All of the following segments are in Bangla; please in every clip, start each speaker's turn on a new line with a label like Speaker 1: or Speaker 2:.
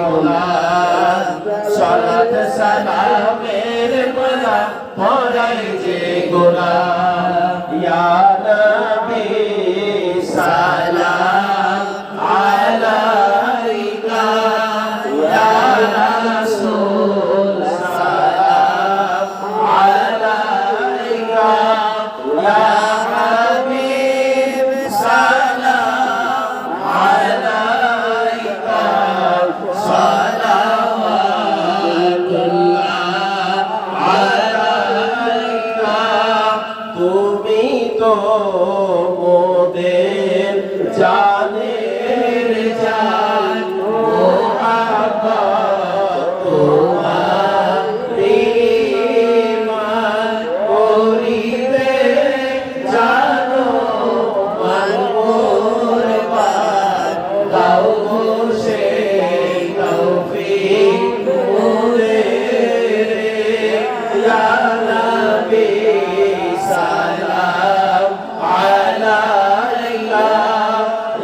Speaker 1: গোলাম সালাত সালামের মালা পরাই যে গোলাম ইয়া নবী সালাম আলাইকা ইয়া রাসূল সালাম আলাইকা ইয়া হাবিব সালাম আলাইকা সালাওয়াতুল্লাহ আলাইকা তুমি তো মোদের জানের জান মোহাব্বত তোমার ঈমান করিতে জানো মান কুরবান দাও সে তৌফিক মুরে ইয়া নবী সালাম আলাইকা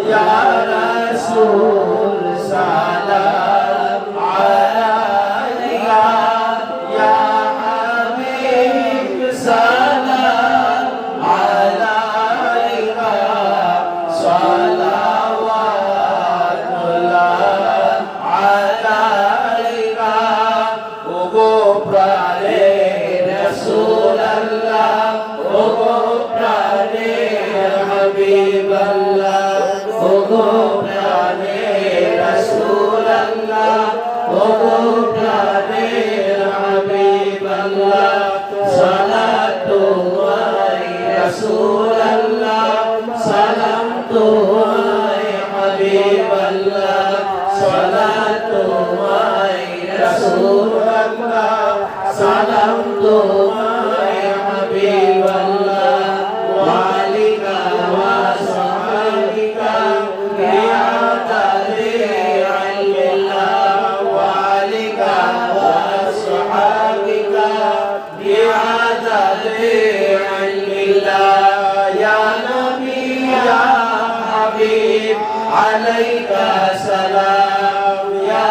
Speaker 1: ইয়া রাসূল সালাম আলাইকা ইয়া হাবিব সালাম আলাইকা সালাওয়াতুল্লাহ আলাইকা ওগো প্রাণে রাসূলুল্লাহ ওগো প্রাণে হাবিবাল্লাহ ওগো প্রাণে রাসূলুল্লাহ ওগো প্রাণে হাবিবাল্লাহ সালাতু রাসূলুল্লাহ সালাম তোমায় হাবিবাল্লাহ সালাতু রাসূলুল্লাহ সালাম তোমায় হাবিবাল্লাহ ওয়া আলিকা ওয়া সাহবিকা বিআদালি ইলমিল্লাহ ওয়া আলিকা ওয়া সাহবিকা বিআদালি ইলমিল্লাহ ইয়া নবী ইয়া হাবিব আলাইকা সালাম ইয়া